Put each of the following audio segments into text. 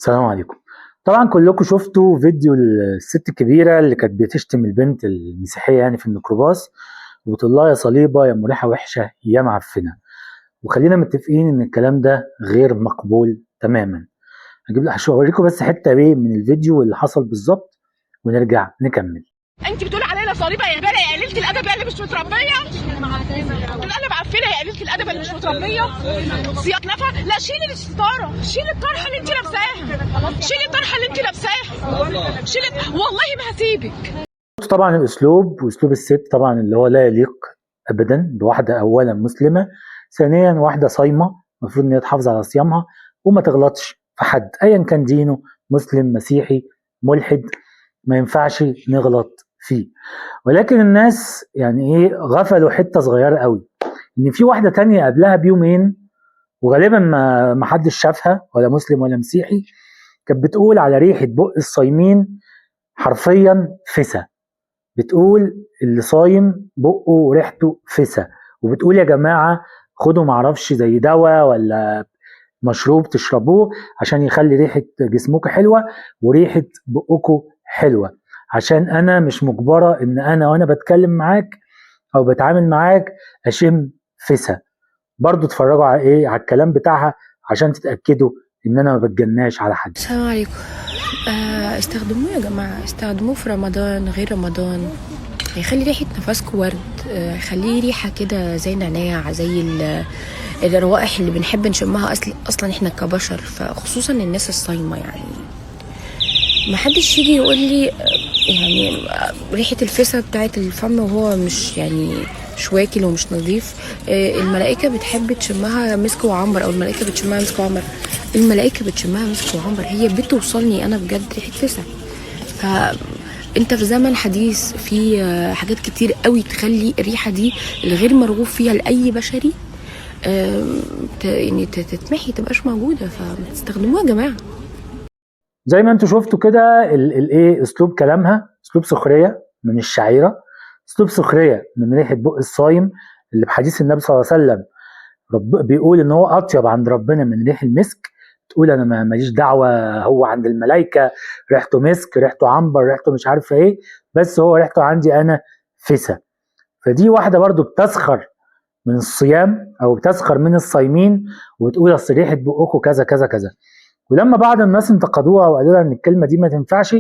السلام عليكم. طبعا كلكم شفتوا فيديو الست الكبيرة اللي كانت بتشتم البنت المسيحية يعني في الميكروباص وبتقول لها يا صليبة يا مريحة وحشة يا معفنة. وخلينا متفقين ان الكلام ده غير مقبول تماما. هوريكم بس حتة بيه من الفيديو اللي حصل بالظبط ونرجع نكمل. انت بتقولي علينا صليبه يا بلا يا قليله الادب يا اللي مش متربيه. بتقلب معفنه يا قليله الادب اللي مش متربيه. سياق نفع. لا شيلي الستاره، شيلي الطرحه اللي انت لابساها، شيلي الطرحه اللي انت لابساها، شيلي والله ما هسيبك. طبعا الاسلوب واسلوب الست طبعا اللي هو لا يليق ابدا بواحده اولا مسلمه، ثانيا واحده صايمه المفروض ان هي تحافظ على صيامها وما تغلطش في حد ايا كان دينه، مسلم مسيحي ملحد، ما ينفعش نغلط فيه. ولكن الناس يعني ايه غفلوا حته صغيره قوي، ان في واحده تانية قبلها بيومين وغالبا ما حدش شافها ولا مسلم ولا مسيحي، كانت بتقول على ريحه بق الصايمين حرفيا فسا. بتقول اللي صايم بقه وريحته فسا، وبتقول يا جماعه خدوا معرفش زي دواء ولا مشروب تشربوه عشان يخلي ريحه جسمكم حلوه وريحه بقكم حلوه، عشان انا مش مجبره ان انا وانا بتكلم معاك او بتعامل معاك اشم فسا. برضو اتفرجوا على ايه على الكلام بتاعها عشان تتاكدوا ان انا ما بتجناش على حد. السلام عليكم. استخدموه يا جماعه، استخدموه في رمضان غير رمضان، هيخلي ريحه نفسكم ورد، هيخليه ريحه كده زي نعناع، زي الروائح اللي بنحب نشمها اصلا احنا كبشر، فخصوصا الناس الصايمه. يعني ما حدش يجي يقول لي يعني ريحه الفسا بتاعت الفم وهو مش يعني مش واكل ومش نظيف. الملائكه بتحب تشمها مسك وعنبر، او الملائكه بتشمها مسك وعنبر، الملائكه بتشمها مسك وعنبر، هي بتوصلني انا بجد ريحه فسا. فانت في زمن حديث في حاجات كتير قوي تخلي الريحه دي الغير مرغوب فيها لاي بشري يعني تتمحي تبقاش موجوده، فتستخدموها يا جماعه. زي ما انتم شفتوا كده الايه اسلوب كلامها اسلوب سخريه من الشعيره، اسلوب سخريه من ريحه بق الصايم اللي بحديث النبي صلى الله عليه وسلم بيقول ان هو اطيب عند ربنا من ريح المسك. تقول انا ماليش دعوه، هو عند الملائكه ريحته مسك، ريحته عنبر، ريحته مش عارفه ايه، بس هو ريحته عندي انا فسا. فدي واحده برضو بتسخر من الصيام او بتسخر من الصايمين وبتقول اصل ريحه بقكم كذا كذا كذا. ولما بعض الناس انتقدوها وقالوا لها ان الكلمه دي ما تنفعش،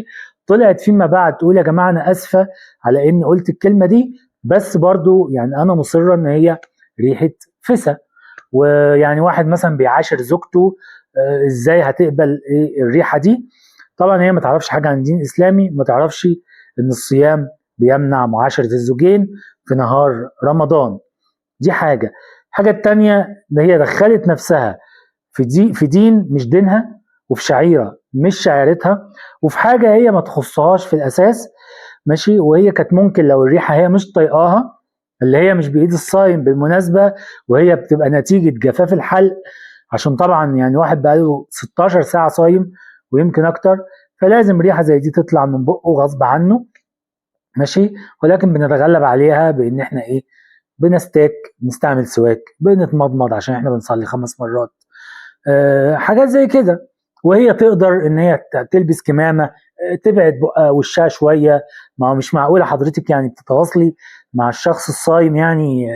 طلعت فيما بعد تقول يا جماعه انا اسفه على اني قلت الكلمه دي، بس برضو يعني انا مصره ان هي ريحه فسا. ويعني واحد مثلا بيعاشر زوجته ازاي هتقبل ايه الريحه دي؟ طبعا هي ما تعرفش حاجه عن الدين الاسلامي، ما تعرفش ان الصيام بيمنع معاشره الزوجين في نهار رمضان. دي حاجه. الحاجه التانيه ان هي دخلت نفسها في دين مش دينها، وفي شعيره مش شعيرتها، وفي حاجه هي ما تخصهاش في الاساس. ماشي. وهي كانت ممكن لو الريحه هي مش طايقاها، اللي هي مش بايد الصايم بالمناسبه، وهي بتبقى نتيجه جفاف الحلق، عشان طبعا يعني واحد بقاله 16 ساعه صايم ويمكن اكتر، فلازم ريحه زي دي تطلع من بقه غصب عنه. ماشي. ولكن بنتغلب عليها بان احنا ايه بنستاك، نستعمل سواك، بنتمضمض عشان احنا بنصلي 5 مرات، حاجات زي كده. وهي تقدر ان هي تلبس كمامه تبعد وشها شويه. ما هو مش معقوله حضرتك يعني بتتواصلي مع الشخص الصايم يعني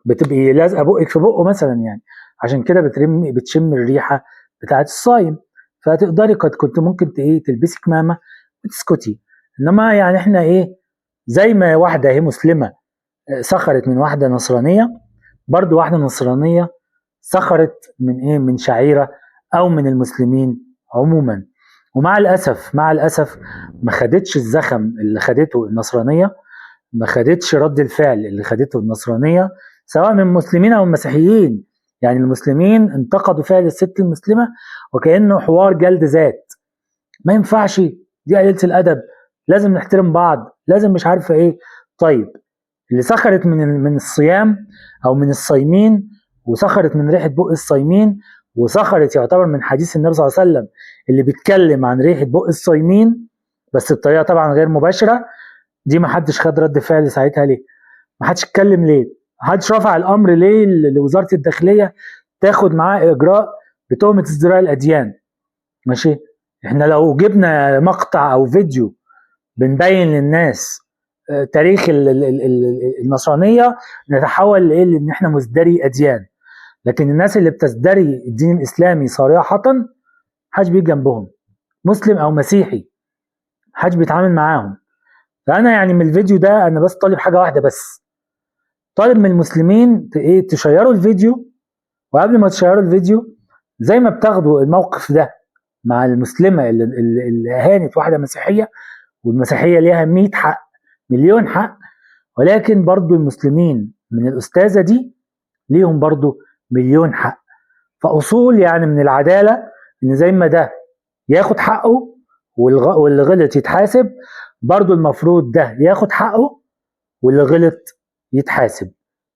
بتبقي لازقه بقك في بقه مثلا، يعني عشان كده بتشم الريحه بتاعت الصايم. فتقدري كنت ممكن ايه تلبسي كمامه وتسكتي. انما يعني احنا ايه زي ما واحده هي مسلمه سخرت من واحده نصرانيه، برضو واحده نصرانيه سخرت من ايه من شعيره او من المسلمين عموما. ومع الاسف ما خدتش الزخم اللي خدته النصرانيه، ما خدتش رد الفعل اللي خدته النصرانيه سواء من المسلمين او المسيحيين. يعني المسلمين انتقدوا فعل الست المسلمه وكانه حوار جلد ذات، ما ينفعش، دي قليله الادب، لازم نحترم بعض، لازم مش عارفه ايه. طيب اللي سخرت من الصيام او من الصايمين وسخرت من ريحه بق الصايمين وسخرت يعتبر من حديث النبي صلى الله عليه وسلم اللي بيتكلم عن ريحه بق الصايمين بس بطريقه طبعا غير مباشره، دي ما حدش خد رد فعل ساعتها ليه؟ ما حدش اتكلم ليه؟ ما حدش رفع الامر ليه لوزاره الداخليه تاخد معاه اجراء بتهمه ازدراء الاديان؟ ماشي. احنا لو جبنا مقطع او فيديو بنبين للناس تاريخ النصرانية نتحول لان احنا مزدري اديان، لكن الناس اللي بتزدري الدين الاسلامي صراحة محدش بيجي جنبهم، مسلم او مسيحي محدش بيتعامل معاهم. فانا يعني من الفيديو ده انا بس طالب حاجة واحدة بس، طالب من المسلمين تشيروا الفيديو، وقبل ما تشيروا الفيديو زي ما بتاخدوا الموقف ده مع المسلمة اللي اهانت واحدة مسيحية، والمسيحية ليها 100 حق مليون حق، ولكن برضو المسلمين من الأستاذة دي ليهم برضو مليون حق. فأصول يعني من العدالة إن زي ما ده ياخد حقه واللي غلط يتحاسب، برضو المفروض ده ياخد حقه واللي غلط يتحاسب.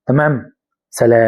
تمام؟ سلام.